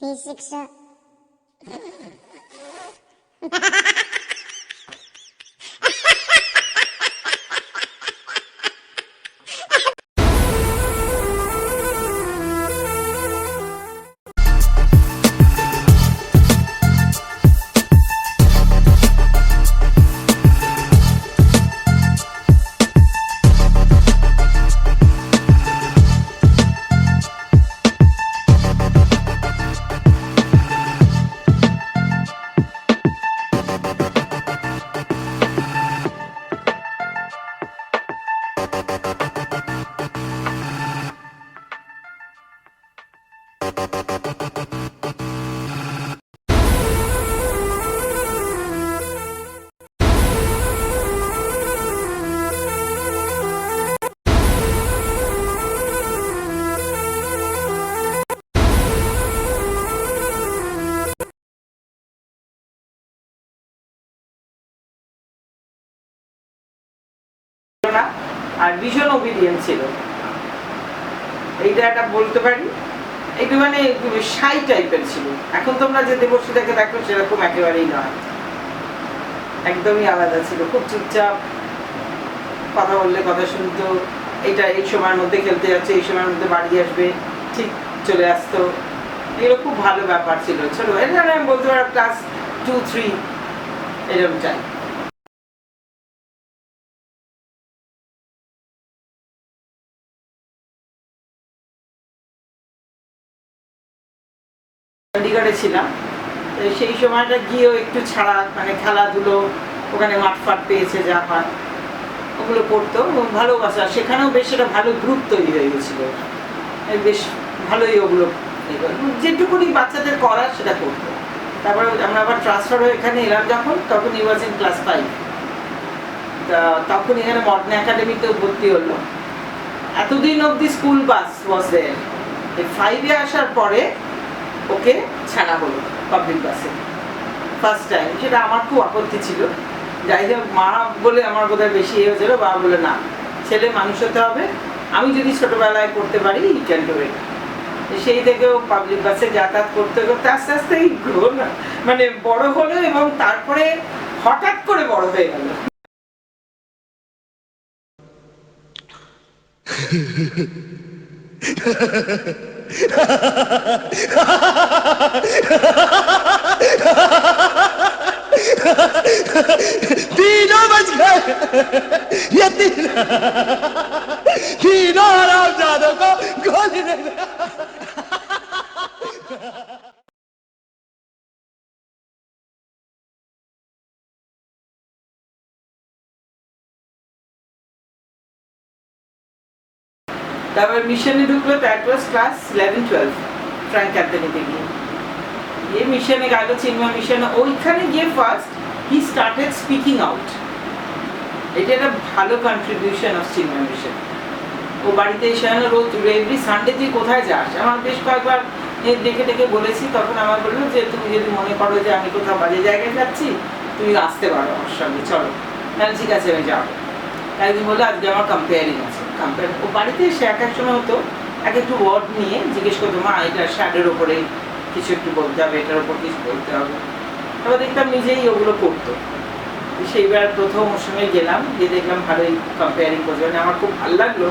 Physics. আর ভীষণ obedient ছিল, এইটা একটা বলতে পারি। একটু মানে শাই টাইপের ছিল। এখন তোমরা যে দেবশ্রীটাকে দেখো সেরকম একেবারেই নয়, একদমই আলাদা ছিল। খুব চুপচাপ, কথা বললে কথা শুনতো। এটা এই সময়ের মধ্যে খেলতে যাচ্ছে, এই সময়ের মধ্যে বাড়ি আসবে, ঠিক চলে আসতো। এগুলো খুব ভালো ব্যাপার ছিল। ছোট আমি বলতে পারো ক্লাস 2-3 এরকম চাই। চণ্ডীগড়ে ছিলাম, সেই সময়টা গিয়েও একটু ছাড়া, মানে খেলাধুলো, ওখানে মাঠ ফাট পেয়েছে, যা হয় ওগুলো করতো, ভালোবাসা। সেখানেও বেশ একটা ভালো গ্রুপ তৈরি হয়ে গেছিলো, বেশ ভালোই ওগুলো যেটুকুনি বাচ্চাদের করার সেটা করতো। তারপরে আমরা আবার ট্রান্সফার হয়ে এখানে এলাম যখন, তখন ই ওয়াজ ইন ক্লাস 5। তখন এখানে মডার্ন একাডেমিতেও ভর্তি হলো। এতদিন অবধি স্কুল বাস ওয়াজ দেয়ার। 5-এ আসার পরে ওকে ছাড়া হলো পাবলিক বাসে, ফার্স্ট টাইম। সেটা আমার খুব আপত্তি ছিল। যাই হোক, মা বলে আমার বোধহয় বেশি হয়েছিল, বাবা বলে না, ছেলে মানুষ হতে হবে, আমি যদি ছোটবেলায় করতে পারি ই ক্যান ডু ইট। সেই থেকেও পাবলিক বাসে যাতায়াত করতে করতে আস্তে আস্তে মানে বড় হলো, এবং তারপরে হঠাৎ করে বড় হয়ে গেল। तीनों बच गए, ये तीनों हरामजादों को गोली नहीं। তারপর মিশনে ঢুকলো, দ্যাট ওয়াজ ক্লাস 11-12 ফ্র্যাঙ্ক অ্যান্থনিতে গিয়ে। মিশনে গেল, চিন্ময় মিশনে। ওইখানে গিয়ে first he started speaking out. এটা একটা ভালো কন্ট্রিবিউশন অফ চিন্ময় মিশন। ও বাড়িতে এসে রোজ এভরি সানডে তুই কোথায় যাস, আমার বেশ কয়েকবার দেখে দেখে বলেছি। তখন আমার বললো যে তুমি যদি মনে করো যে আমি কোথাও বাজে জায়গায় যাচ্ছি, তুমি আসতে পারো আমার সঙ্গে, চলো। তাহলে ঠিক আছে, আমি যাবো। একদিন বললো আজকে আমার কম্পেয়ারিং আছে। ও বাড়িতে এসে এক এক সময় হতো, এক একটু ওয়ার্ড নিয়ে জিজ্ঞেস করতো, মা এটা শ্যাডের ওপরে কিছু একটু বলতে হবে, এটার ওপর কিছু বলতে হবে। তারপর দেখতাম নিজেই ওগুলো করতো। সেইবার প্রথম ওর সঙ্গে গেলাম, গিয়ে দেখলাম ভালোই কম্পেয়ারিং করছে। মানে আমার খুব ভালো লাগলো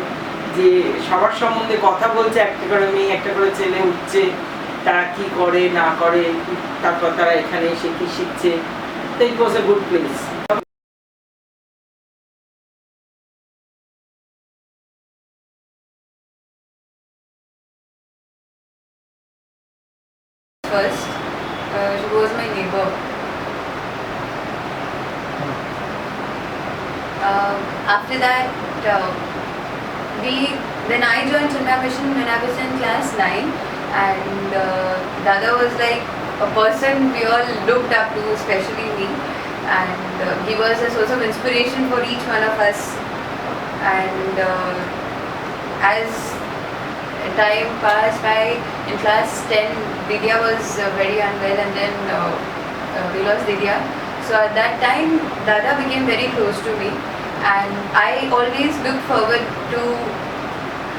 যে সবার সম্বন্ধে কথা বলছে, একটা করে মেয়ে একটা করে ছেলে উঠছে, তারা কি করে না করে, তারপর তারা এখানে এসে কি শিখছে। তো it was a good place. First, she was my neighbor. After that, then I joined Chinmaya Mission when I was in class 9, and Dada was like a person we all looked up to, especially me, and he was a source of inspiration for each one of us. And as time passed by, in class 10, Vidya was very unwell, and then we lost Vidya. So at that time, Dada became very close to me, and I always looked forward to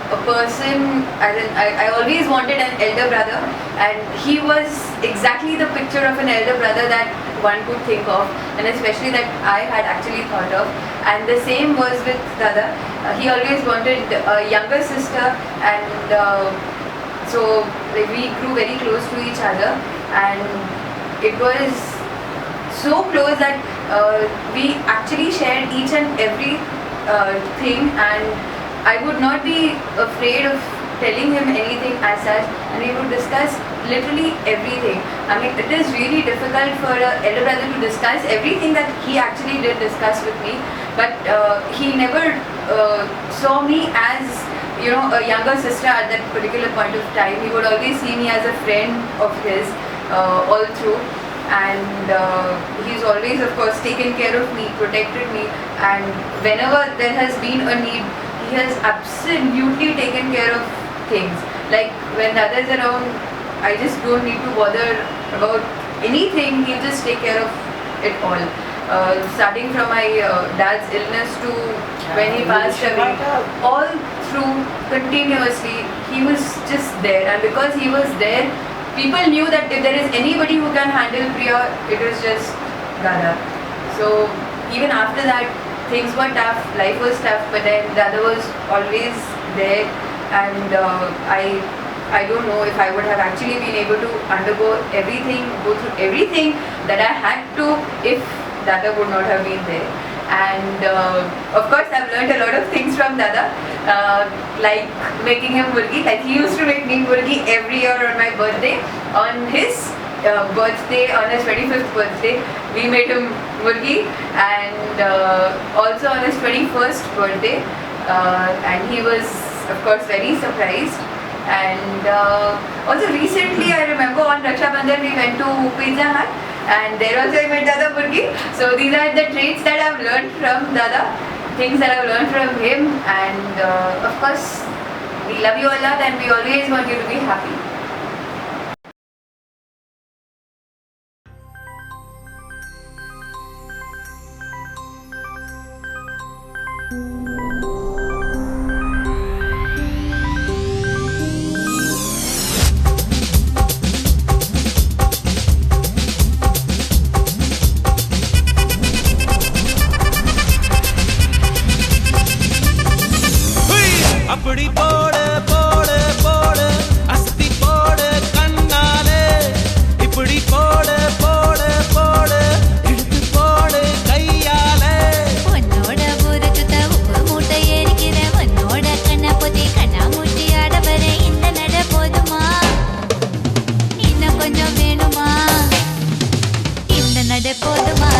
a person, as in, I always wanted an elder brother, and he was exactly the picture of an elder brother that one could think of, and especially that I had actually thought of. And the same was with Dada. He always wanted a younger sister, and so like, we grew very close to each other, and it was so close that we actually shared each and every thing, and I would not be afraid of telling him anything as such, and we would discuss literally everything. I mean, it is really difficult for an elder brother to discuss everything that he actually did discuss with me, but he never saw me as, you know, a younger sister at that particular point of time. He would always see me as a friend of his all through, and he's always, of course, taken care of me, protected me, and whenever there has been a need, he has absolutely taken care of things. Like when others around, I just don't need to bother about anything. He'll just take care of it all. Starting from my dad's illness to when he passed away, all through continuously, he was just there. And because he was there, people knew that if there is anybody who can handle Priya, it was just Dada. So even after that, things were tough, life was tough, but then Dada was always there, and I don't know if I would have actually been able to go through everything that I had to if Dada would not have been there. And of course, I've learned a lot of things from Dada, like making him murgi. Like he used to make me murgi every year on my birthday. On his birthday, on his 25th birthday, we made him murgi, and also on his 21st birthday, and he was, of course, very surprised. And also recently, I remember on Raksha Bandhan we went to Pizza Hut, and there also I met Dada Murgi. So these are the traits that I've learned from Dada, things that I've learned from him, and of course, we love you a lot, and we always want you to be happy. அப்படி போடு போடு போடு அஸ்தி போடு கண்ணாலே இப்படி போடு போடு போடு இழுத்து போடு கையாலே உன்னோட ஊருக்கு உப்பு மூட்டை ஏறிக்கிற உன்னோட கண்ண பொதி கண்ணா மூட்டி ஆட வர இந்த நட போதுமா இன்னும் கொஞ்சம் வேணுமா இந்த நட போதுமா